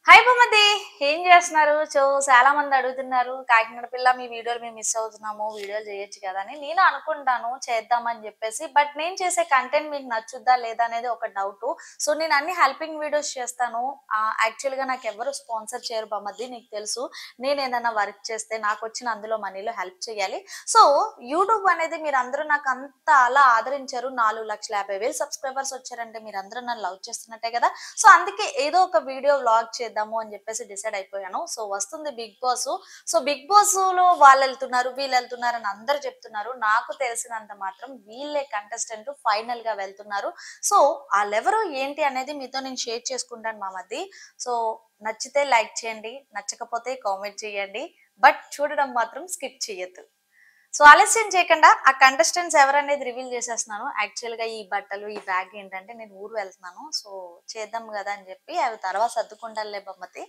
Hi బొమ్మది ఏం చేస్తున్నారు? చాలా మంది అడుగుతున్నారు. కాకినాడ పిల్ల మీ వీడియోలు మేము మిస్ అవుతున్నాము. వీడియోలు చేయొచ్చు కదా అని నేను అనుకుంటాను చేద్దామని చెప్పేసి. బట్ నేను చేసే కంటెంట్ మీకు నచ్చుద్దా లేదా అనేది ఒక డౌట్. సో నేను అన్ని హెల్పింగ్ వీడియోస్ చేస్తాను. యాక్చువల్‌గా నాకు ఎవరు స్పాన్సర్ చేయరు బొమ్మది నీకు తెలుసు. నేను ఏదైనా వర్క్ చేస్తే నాకు వచ్చిన అందులో మనీలో హెల్ప్ చేయాలి. సో యూట్యూబ్ అనేది మీరందరూ నాకు అంత అలా ఆదరించారు. 4,50,000 సబ్స్క్రైబర్స్ వచ్చారంటే మీరందరూ నన్ను లవ్ చేస్తున్నట్టే కదా! సో అందుకే ఏదో ఒక వీడియో వ్లాగ్ చేద్దాము అని చెప్పేసి డిసైడ్ అయిపోయాను. సో వస్తుంది big boss. So big boss లో వాళ్ళు వెళ్తున్నారు వీళ్ళు వెళ్తున్నారు అని అందరు చెప్తున్నారు. నాకు తెలిసినంత మాత్రం వీళ్ళే కంటెస్టెంట్ ఫైనల్ గా వెళ్తున్నారు. సో వాళ్ళెవరు ఏంటి అనేది మీతో నేను షేర్ చేసుకుంటాను మా మధ్య. సో నచ్చితే లైక్ చేయండి, నచ్చకపోతే కామెంట్ చేయండి, బట్ చూడడం మాత్రం స్కిప్ చేయొద్దు. సో ఆలస్యం చేయకుండా ఆ కంటెస్టెంట్స్ ఎవరనేది రివీల్ చేసేస్తున్నాను. యాక్చువల్ గా ఈ బట్టలు ఈ బ్యాగ్ ఏంటంటే నేను ఊరు వెళ్తున్నాను. సో చేద్దాం కదా అని చెప్పి అవి తర్వాత సర్దుకుంటానులే బొమ్మతి.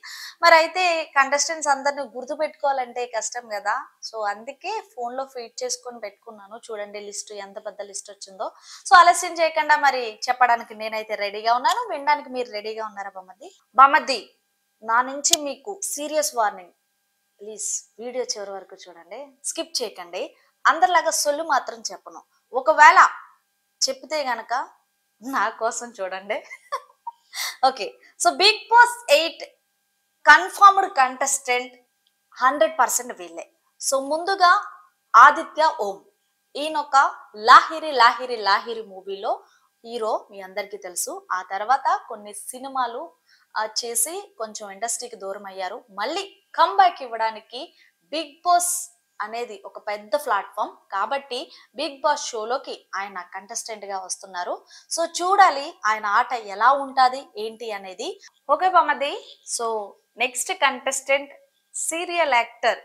మరి అయితే కంటెస్టెంట్స్ అందరిని గుర్తు పెట్టుకోవాలంటే కష్టం కదా. సో అందుకే ఫోన్ లో ఫీడ్ చేసుకొని పెట్టుకున్నాను. చూడండి లిస్ట్ ఎంత పెద్ద లిస్ట్ వచ్చిందో. సో ఆలస్యం చేయకుండా మరి చెప్పడానికి నేనైతే రెడీగా ఉన్నాను. వినడానికి మీరు రెడీగా ఉన్నారా బొమ్మది? బొమ్మది నా నుంచి మీకు సీరియస్ వార్నింగ్. ప్లీజ్ వీడియో చివరి వరకు చూడండి, స్కిప్ చేయకండి. అందరిలాగా సొల్లు మాత్రం చెప్పను. ఒకవేళ చెప్తే గనక నా కోసం చూడండి. Okay. So big boss 8 confirmed contestant 100% వీళ్ళే. సో ముందుగా ఆదిత్య ఓం. ఈయనొక లాహిరి లాహిరి లాహిరి మూవీలో హీరో మీ అందరికీ తెలుసు. ఆ తర్వాత కొన్ని సినిమాలు చేసి కొంచెం ఇండస్ట్రీకి దూరం అయ్యారు. మళ్ళీ కంబ్యాక్ ఇవ్వడానికి బిగ్ బాస్ అనేది ఒక పెద్ద ప్లాట్ఫామ్ కాబట్టి బిగ్ బాస్ షోలోకి ఆయన కంటెస్టెంట్ గా వస్తున్నారు. సో చూడాలి ఆయన ఆట ఎలా ఉంటది ఏంటి అనేది. ఓకే బొమ్మది. So next contestant serial actor,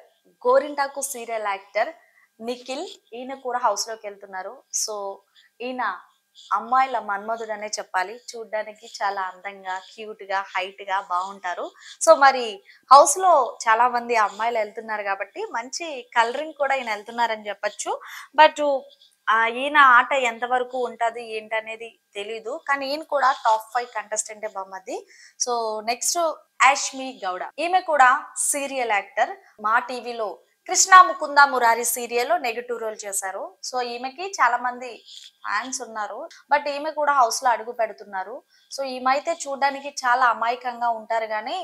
Gorintaku serial actor Nikhil. ఈయన కూడా హౌస్ లోకి వెళ్తున్నారు. సో ఈయన అమ్మాయిల మన్మధుడు అనే చెప్పాలి. చూడ్డానికి చాలా అందంగా క్యూట్ గా హైట్ గా బాగుంటారు. సో మరి హౌస్ లో చాలా మంది అమ్మాయిలు వెళ్తున్నారు కాబట్టి మంచి కలరింగ్ కూడా ఈయన వెళ్తున్నారని చెప్పొచ్చు. బట్ ఈయన ఆట ఎంతవరకు ఉంటది ఏంటనేది తెలీదు. కానీ ఈయన కూడా టాప్ 5 కంటెస్టెంట్ బొమ్మది. So next Yashmi Gowda. ఈమె కూడా సీరియల్ యాక్టర్. మా టీవీలో కృష్ణ ముకుంద మురారి సీరియల్లో నెగటివ్ రోల్ చేశారు. సో ఈమెకి చాలా మంది ఫ్యాన్స్ ఉన్నారు. బట్ ఈమె కూడా హౌస్ లో అడుగు పెడుతున్నారు. సో ఈమె అయితే చూడడానికి చాలా అమాయకంగా ఉంటారు కానీ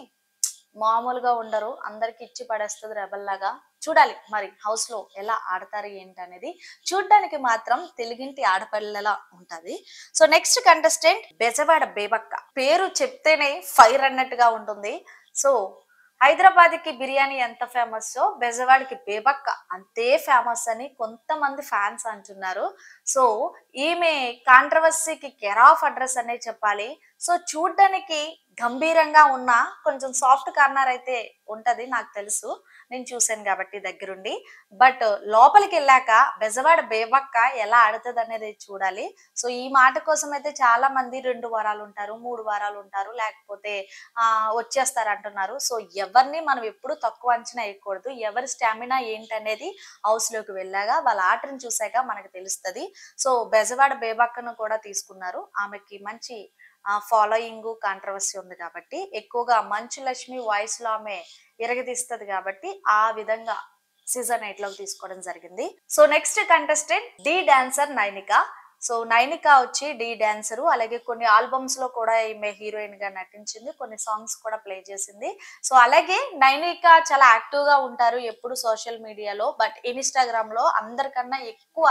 మామూలుగా ఉండరు. అందరికి ఇచ్చి పడేస్తుంది రెబల్ లాగా. చూడాలి మరి హౌస్ లో ఎలా ఆడతారు ఏంటి అనేది. చూడ్డానికి మాత్రం తెలుగింటి ఆడపిల్లలా ఉంటది. So next contestant Bezawada Bebakka. పేరు చెప్తేనే ఫైర్ అన్నట్టుగా ఉంటుంది. సో హైదరాబాద్ కి బిర్యానీ ఎంత ఫేమస్, బెజవాడికి బేబక్క అంతే ఫేమస్ అని కొంతమంది ఫ్యాన్స్ అంటున్నారు. సో ఈమె కాంట్రవర్సీకి కేర్ ఆఫ్ అడ్రస్ అనే చెప్పాలి. సో చూడ్డానికి గంభీరంగా ఉన్న కొంచెం సాఫ్ట్ కార్నర్ అయితే ఉంటది నాకు తెలుసు. నేను చూసాను కాబట్టి దగ్గరుండి. బట్ లోపలికి వెళ్ళాక బెజవాడ బేబక్క ఎలా ఆడుతుంది అనేది చూడాలి. సో ఈ మాట కోసం అయితే చాలా మంది 2 వారాలు ఉంటారు, 3 వారాలు ఉంటారు, లేకపోతే వచ్చేస్తారు అంటున్నారు. సో ఎవరిని మనం ఎప్పుడు తక్కువ అంచనా వేయకూడదు. ఎవరి స్టామినా ఏంటనేది హౌస్ లోకి వెళ్ళాగా వాళ్ళ ఆటను చూసాక మనకు తెలుస్తుంది. సో బెజవాడ బేబక్కను కూడా తీసుకున్నారు. ఆమెకి మంచి ఫాలోయింగ్ కాంట్రవర్సీ ఉంది కాబట్టి ఎక్కువగా మంచు లక్ష్మి వాయిస్ లో ఆమె ఇరగదీస్తుంది కాబట్టి ఆ విధంగా సీజన్ 8 లోకి తీసుకోవడం జరిగింది. So next contestant the dancer Nainika. So Nainika వచ్చి డి డాన్సర్. అలాగే కొన్ని ఆల్బమ్స్ లో కూడా ఈమె హీరోయిన్ గా నటించింది, కొన్ని సాంగ్స్ కూడా ప్లే చేసింది. సో అలాగే నైనిక చాలా యాక్టివ్ గా ఉంటారు ఎప్పుడు సోషల్ మీడియాలో. బట్ ఇన్స్టాగ్రామ్ లో అందరికన్నా ఎక్కువ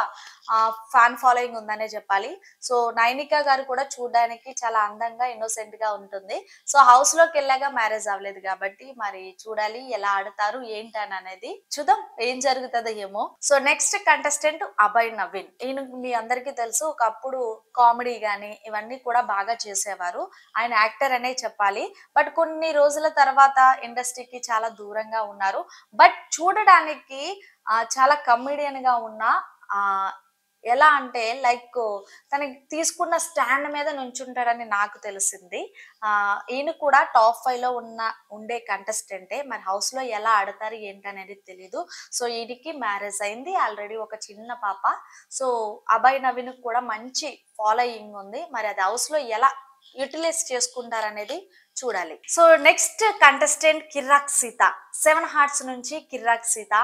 ఫ్యాన్ ఫాలోయింగ్ ఉందనే చెప్పాలి. సో నైనిక గారు కూడా చూడడానికి చాలా అందంగా ఇన్నోసెంట్ గా ఉంటుంది. సో హౌస్ లోకి వెళ్ళాక మ్యారేజ్ అవ్వలేదు కాబట్టి మరి చూడాలి ఎలా ఆడతారు ఏంటని అనేది. చూద్దాం ఏం జరుగుతుందో ఏమో. So next contestant Abhay Naveen. ఈయన మీ అందరికీ తెలుసు. ఒకప్పుడు కామెడీ గాని ఇవన్నీ కూడా బాగా చేసేవారు. ఆయన యాక్టర్ అనే చెప్పాలి. బట్ కొన్ని రోజుల తర్వాత ఇండస్ట్రీకి చాలా దూరంగా ఉన్నారు. బట్ చూడడానికి చాలా కమెడియన్ గా ఉన్న ఆ ఎలా అంటే లైక్ తనకి తీసుకున్న స్టాండ్ మీద నుంచుంటాడని నాకు తెలిసింది. ఈయన కూడా టాప్ 5 లో ఉండే కంటెస్టెంటే. మరి హౌస్ లో ఎలా ఆడతారు ఏంటనేది తెలీదు. సో ఈయనకి మ్యారేజ్ అయింది ఆల్రెడీ, ఒక చిన్న పాప. సో అభయ్ నవీన్ కూడా మంచి ఫాలోయింగ్ ఉంది. మరి అది హౌస్ లో ఎలా యూటిలైజ్ చేసుకుంటారనేది చూడాలి. So next contestant Kirrak Seetha. 7 hearts నుంచి కిర్రాక్ సీత.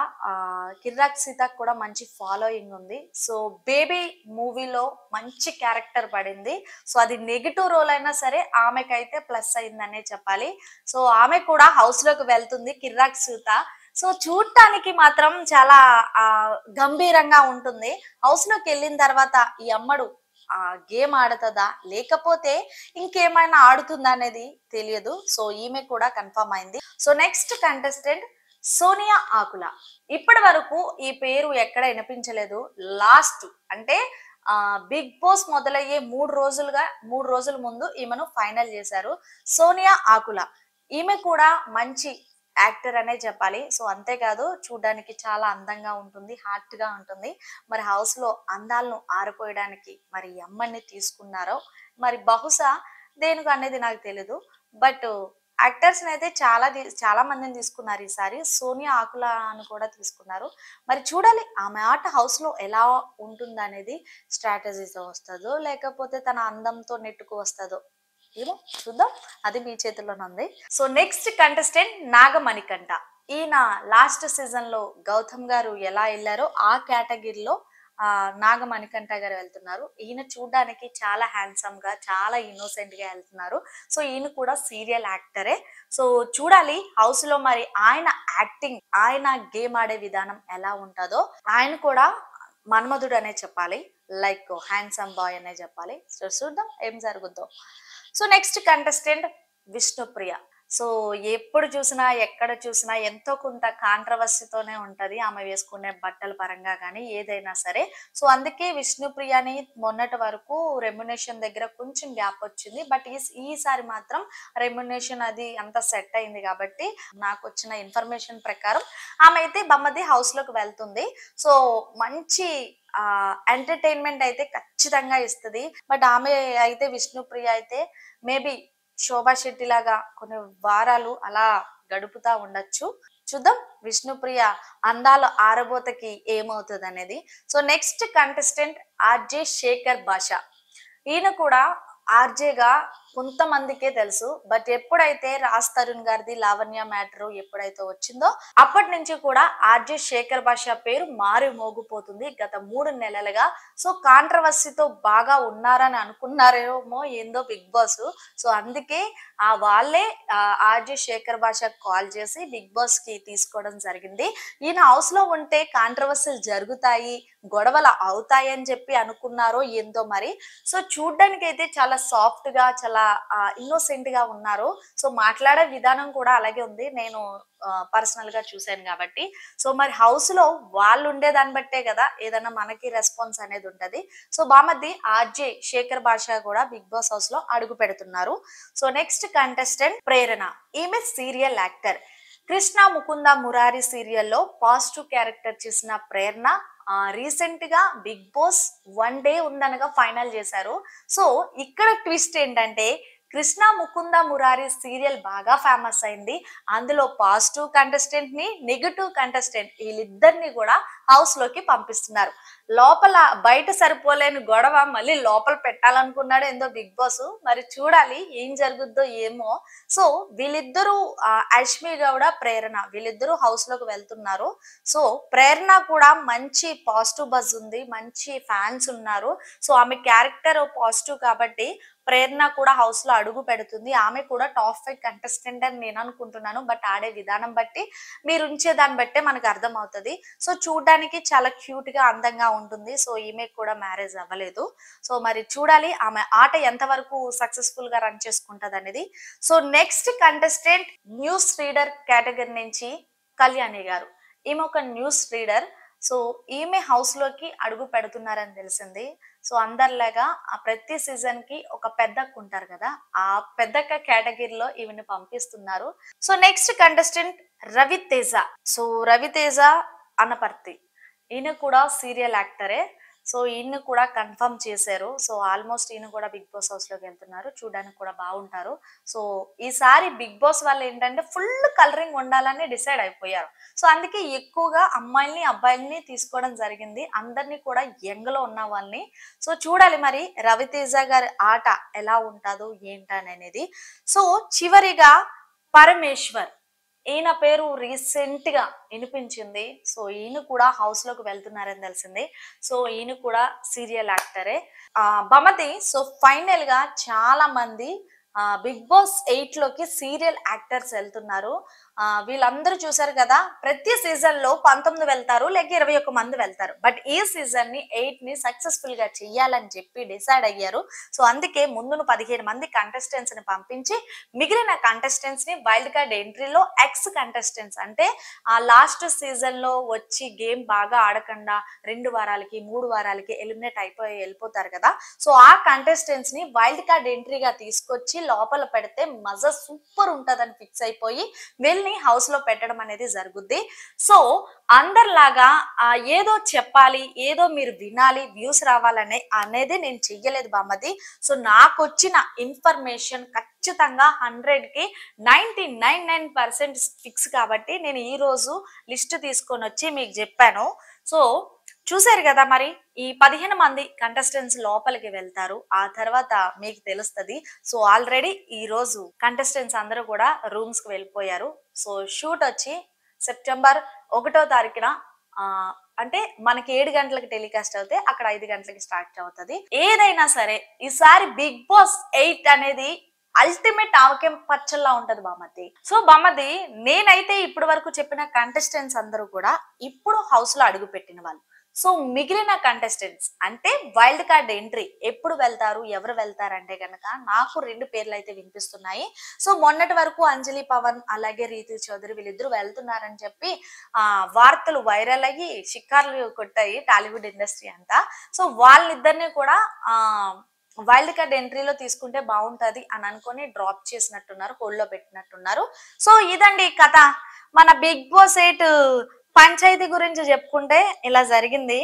కిర్రాక్ సీతకు కూడా మంచి ఫాలోయింగ్ ఉంది. సో బేబీ మూవీలో మంచి క్యారెక్టర్ పడింది. సో అది నెగెటివ్ రోల్ అయినా సరే ఆమెకైతే ప్లస్ అయిందనే చెప్పాలి. సో ఆమె కూడా హౌస్ లోకి వెళ్తుంది కిర్రాక్ సీత. సో చూడటానికి మాత్రం చాలా గంభీరంగా ఉంటుంది. హౌస్ లోకి వెళ్ళిన తర్వాత ఈ అమ్మడు ఆ గేమ్ ఆడుతుందా లేకపోతే ఇంకేమైనా ఆడుతుందా అనేది తెలియదు. సో ఈమె కూడా కన్ఫర్మ్ అయింది. సో నెక్స్ట్ కంటెస్టెంట్ సోనియా ఆకుల. ఇప్పటి వరకు ఈ పేరు ఎక్కడ వినిపించలేదు. లాస్ట్ అంటే బిగ్ బాస్ మొదలయ్యే 3 రోజుల ముందు ఈమెను ఫైనల్ చేశారు. సోనియా ఆకుల. ఈమె కూడా మంచి యాక్టర్ అనే చెప్పాలి. సో అంతేకాదు చూడడానికి చాలా అందంగా ఉంటుంది, హార్ట్ గా ఉంటుంది. మరి హౌస్ లో అందాలను ఆరిపోయడానికి మరి ఈ అమ్మని తీసుకున్నారో మరి బహుశా దేనికి అనేది నాకు తెలీదు. బట్ యాక్టర్స్ అయితే చాలా మందిని తీసుకున్నారు. ఈసారి సోనియా ఆకులను కూడా తీసుకున్నారు. మరి చూడాలి ఆమె ఆట హౌస్ లో ఎలా ఉంటుంది అనేది. స్ట్రాటజీతో వస్తుందో లేకపోతే తన అందంతో నెట్టుకు వస్తుందో ఏమో చూద్దాం, అది మీ చేతిలోనే ఉంది. So next contestant Nagamanikanta. ఈయన లాస్ట్ సీజన్ లో గౌతమ్ గారు ఎలా వెళ్ళారో ఆ కేటగిరీలో నాగమణికంఠ గారు వెళ్తున్నారు. ఈయన చూడడానికి చాలా హ్యాండ్సమ్ గా చాలా ఇన్నోసెంట్ గా వెళ్తున్నారు. సో ఈయన కూడా సీరియల్ యాక్టరే. సో చూడాలి హౌస్ లో మరి ఆయన యాక్టింగ్, ఆయన గేమ్ ఆడే విధానం ఎలా ఉంటుందో. ఆయన కూడా మన్మధుడు అనే చెప్పాలి, లైక్ హ్యాండ్సమ్ బాయ్ అనే చెప్పాలి. సో చూద్దాం ఏం జరుగుద్దో. So next contestant Vishnupriya. So ఎప్పుడు చూసినా ఎక్కడ చూసినా ఎంతో కొంత కాంట్రవర్సీతోనే ఉంటది ఆమె వేసుకునే బట్టల పరంగా కానీ ఏదైనా సరే. సో అందుకే విష్ణుప్రియని మొన్నటి వరకు రెమ్యునేషన్ దగ్గర కొంచెం గ్యాప్ వచ్చింది. బట్ ఈసారి మాత్రం రెమ్యునేషన్ అది అంత సెట్ అయింది కాబట్టి నాకు వచ్చిన ఇన్ఫర్మేషన్ ప్రకారం ఆమె అయితే బొమ్మది హౌస్ లోకి వెళ్తుంది. సో మంచి ఎంటర్టైన్మెంట్ అయితే ఖచ్చితంగా ఇస్తుంది. బట్ ఆమె అయితే విష్ణుప్రియ అయితే మేబీ శోభా శెట్టి లాగా కొన్ని వారాలు అలా గడుపుతా ఉండొచ్చు. చూద్దాం విష్ణుప్రియ అందాల ఆరబోతకి ఏమవుతుంది అనేది. So next contestant RJ Shekhar Basha. ఈయన కూడా ఆర్జేగా కొంతమందికే తెలుసు. బట్ ఎప్పుడైతే రాజ్ తరుణ్ గారిది లావణ్య మ్యాటర్ ఎప్పుడైతే వచ్చిందో అప్పటి నుంచి కూడా ఆర్జే శేఖర్ భాష పేరు మారి మోగిపోతుంది గత 3 నెలలుగా. సో కాంట్రవర్సీతో బాగా ఉన్నారని అనుకున్నారేమో ఏందో బిగ్ బాస్. సో అందుకే వాళ్ళే ఆర్జే శేఖర్ భాష కాల్ చేసి బిగ్ బాస్ కి తీసుకోవడం జరిగింది. ఈయన హౌస్ లో ఉంటే కాంట్రవర్సీలు జరుగుతాయి, గొడవలు అవుతాయి అని చెప్పి అనుకున్నారో ఏందో మరి. సో చూడ్డానికి అయితే చాలా సాఫ్ట్ గా చాలా ఇన్నోసెంట్ గా ఉన్నారు. సో మాట్లాడే విధానం కూడా అలాగే ఉంది, నేను పర్సనల్ గా చూసాను కాబట్టి. సో మరి హౌస్ లో వాళ్ళు ఉండే దాన్ని బట్టే కదా ఏదైనా మనకి రెస్పాన్స్ అనేది ఉంటది. సో బామద్ది ఆర్జే శేఖర్ భాష కూడా బిగ్ బాస్ హౌస్ లో అడుగు పెడుతున్నారు. సో నెక్స్ట్ కంటెస్టెంట్ ప్రేరణ. ఈమె సీరియల్ యాక్టర్. కృష్ణ ముకుంద మురారి సీరియల్లో పాజిటివ్ క్యారెక్టర్ చేసిన ప్రేరణ రీసెంట్ గా బిగ్ బాస్ 1 డే ఉందనగా ఫైనల్ చేశారు. సో ఇక్కడ ట్విస్ట్ ఏంటంటే కృష్ణ ముకుంద మురారి సీరియల్ బాగా ఫేమస్ అయింది. అందులో పాజిటివ్ కంటెస్టెంట్ ని నెగటివ్ కంటెస్టెంట్ వీళ్ళిద్దరిని కూడా హౌస్ లోకి పంపిస్తున్నారు. లోపల బయట సరిపోలేని గొడవ మళ్ళీ లోపల పెట్టాలనుకున్నాడు ఏందో బిగ్ బాస్. మరి చూడాలి ఏం జరుగుద్దో ఏమో. సో వీళ్ళిద్దరూ అశ్మి గౌడ ప్రేరణ వీళ్ళిద్దరూ హౌస్ లోకి వెళ్తున్నారు. సో ప్రేరణ కూడా మంచి పాజిటివ్ బజ్ ఉంది, మంచి ఫ్యాన్స్ ఉన్నారు. సో ఆమె క్యారెక్టర్ పాజిటివ్ కాబట్టి ప్రేరణ కూడా హౌస్ లో అడుగు పెడుతుంది. ఆమె కూడా టాప్ 5 కంటెస్టెంట్ అని నేను అనుకుంటున్నాను. బట్ ఆడే విధానం బట్టి మీరు ఉంచే దాన్ని బట్టే మనకు అర్థం అవుతుంది. సో చూడడానికి చాలా క్యూట్ గా అందంగా ఉంటుంది. సో ఈమె కూడా మ్యారేజ్ అవ్వలేదు. సో మరి చూడాలి ఆమె ఆట ఎంతవరకు సక్సెస్ఫుల్ గా రన్ చేసుకుంటది అనేది. So next contestant news reader category నుంచి కళ్యాణి గారు. ఈమె ఒక న్యూస్ రీడర్. సో ఈమె హౌస్ లోకి అడుగు పెడుతున్నారని తెలిసింది. సో అందరిలాగా ప్రతి సీజన్ కి ఒక పెద్దక్క ఉంటారు కదా, ఆ పెద్దక్క కేటగిరీలో ఈమెను పంపిస్తున్నారు. So next contestant Raviteja. So Raviteja Anaparthi. ఈయన కూడా సీరియల్ యాక్టరే. సో ఈయన్ని కూడా కన్ఫర్మ్ చేశారు. సో ఆల్మోస్ట్ ఈయన కూడా బిగ్ బాస్ హౌస్ లోకి వెళ్తున్నారు. చూడడానికి కూడా బాగుంటారు. సో ఈసారి బిగ్ బాస్ వాళ్ళు ఏంటంటే ఫుల్ కలరింగ్ ఉండాలని డిసైడ్ అయిపోయారు. సో అందుకే ఎక్కువగా అమ్మాయిల్ని అబ్బాయిల్ని తీసుకోవడం జరిగింది. అందరినీ కూడా యంగ్ లో ఉన్న వాళ్ళని. సో చూడాలి మరి రవితేజ గారి ఆట ఎలా ఉంటుందో ఏంటనేది. సో చివరిగా పరమేశ్వర్, ఈయన పేరు రీసెంట్ గా వినిపించింది. సో ఈయన కూడా హౌస్ లోకి వెళ్తున్నారని తెలిసింది. సో ఈయన కూడా సీరియల్ యాక్టరే. బమతి. సో ఫైనల్ గా చాలా మంది బిగ్ బాస్ 8 లోకి సీరియల్ యాక్టర్స్ వెళ్తున్నారు. వీళ్ళందరూ చూసారు కదా, ప్రతి సీజన్ లో 19 వెళ్తారు, లేక 21 మంది వెళ్తారు. బట్ ఈ సీజన్ ని 8 ని సక్సెస్ఫుల్ గా చెయ్యాలని చెప్పి డిసైడ్ అయ్యారు. సో అందుకే ముందును 15 మంది కంటెస్టెంట్స్ ని పంపించి మిగిలిన కంటెస్టెంట్స్ ని వైల్డ్ కార్డ్ ఎంట్రీలో ఎక్స్ కంటెస్టెంట్స్, అంటే ఆ లాస్ట్ సీజన్ లో వచ్చి గేమ్ బాగా ఆడకుండా 2 వారాలకి 3 వారాలకి ఎలిమినేట్ అయిపోయి వెళ్ళిపోతారు కదా. సో ఆ కంటెస్టెంట్స్ ని వైల్డ్ కార్డ్ ఎంట్రీగా తీసుకొచ్చి లోపల పెడితే మజా సూపర్ ఉంటదని ఫిక్స్ అయిపోయి వీళ్ళని హౌస్ లో పెట్టడం అనేది జరుగుద్ది. సో అందరిలాగా ఏదో చెప్పాలి, ఏదో మీరు వినాలి, వ్యూస్ రావాలనే అనేది నేను చెయ్యలేదు బామ్మది. సో నాకు వచ్చిన ఇన్ఫర్మేషన్ ఖచ్చితంగా 100కి 99% ఫిక్స్ కాబట్టి నేను ఈ రోజు లిస్ట్ తీసుకొని వచ్చి మీకు చెప్పాను. సో చూసారు కదా, మరి ఈ 15 మంది కంటెస్టెంట్స్ లోపలికి వెళ్తారు. ఆ తర్వాత మీకు తెలుస్తుంది. సో ఆల్రెడీ ఈ రోజు కంటెస్టెంట్స్ అందరూ కూడా రూమ్స్ కి వెళ్ళిపోయారు. సో షూట్ వచ్చి సెప్టెంబర్ 1వ తారీఖున అంటే మనకి 7 గంటలకు టెలికాస్ట్ అవుతే అక్కడ 5 గంటలకి స్టార్ట్ అవుతుంది. ఏదైనా సరే ఈసారి బిగ్ బాస్ 8 అనేది అల్టిమేట్ ఆవకేం పచ్చల్లా ఉంటది బామ్మది. సో బామ్మది, నేనైతే ఇప్పటి వరకు చెప్పిన కంటెస్టెంట్స్ అందరూ కూడా ఇప్పుడు హౌస్ లో అడుగు పెట్టిన వాళ్ళు. సో మిగిలిన కంటెస్టెంట్స్ అంటే వైల్డ్ కార్డ్ ఎంట్రీ ఎప్పుడు వెళ్తారు, ఎవరు వెళ్తారంటే కనుక నాకు 2 పేర్లు అయితే వినిపిస్తున్నాయి. సో మొన్నటి వరకు అంజలి పవన్ అలాగే రీతు చౌదరి వీళ్ళిద్దరూ వెళ్తున్నారని చెప్పి వార్తలు వైరల్ అయ్యి షిక్కార్లు కొట్టాయి టాలీవుడ్ ఇండస్ట్రీ అంతా. సో వాళ్ళిద్దరిని కూడా వైల్డ్ కార్డ్ ఎంట్రీలో తీసుకుంటే బాగుంటది అని అనుకొని డ్రాప్ చేసినట్టున్నారు, హోల్డ్ లో పెట్టినట్టున్నారు. సో ఇదండి కథ. మన బిగ్ బాస్ 8 పంచాయతీ గురించి చెప్పుకుంటే ఇలా జరిగింది.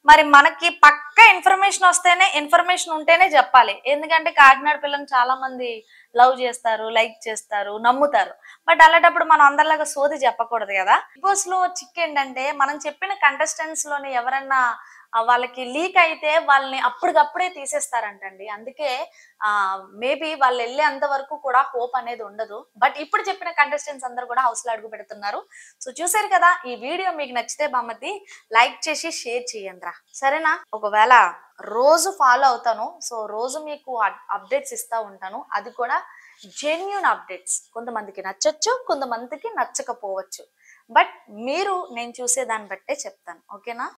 మరి మనకి పక్క ఇన్ఫర్మేషన్ ఉంటేనే చెప్పాలి. ఎందుకంటే కాకినాడ పిల్లని చాలా మంది లవ్ చేస్తారు, లైక్ చేస్తారు, నమ్ముతారు. బట్ అలాంటప్పుడు మనం అందరిలాగా సోది చెప్పకూడదు కదా. బిగ్ బాస్ లో చిక్ ఏంటంటే మనం చెప్పిన కంటెస్టెంట్స్ లోని ఎవరన్నా వాళ్ళకి లీక్ అయితే వాళ్ళని అప్పటికప్పుడే తీసేస్తారంటండి. అందుకే మేబీ వాళ్ళు వెళ్ళేంత వరకు కూడా హోప్ అనేది ఉండదు. బట్ ఇప్పుడు చెప్పిన కంటెస్టెంట్స్ అందరూ కూడా హౌస్ లో అడుగు పెడుతున్నారు. సో చూసారు కదా, ఈ వీడియో మీకు నచ్చితే బామ్మది లైక్ చేసి షేర్ చేయండి రా, సరేనా? ఒకవేళ రోజు ఫాలో అవుతాను. సో రోజు మీకు అప్డేట్స్ ఇస్తా ఉంటాను. అది కూడా జెన్యూన్ అప్డేట్స్. కొంతమందికి నచ్చొచ్చు, కొంతమందికి నచ్చకపోవచ్చు. బట్ మీరు నేను చూసే దాన్ని బట్టే చెప్తాను. ఓకేనా?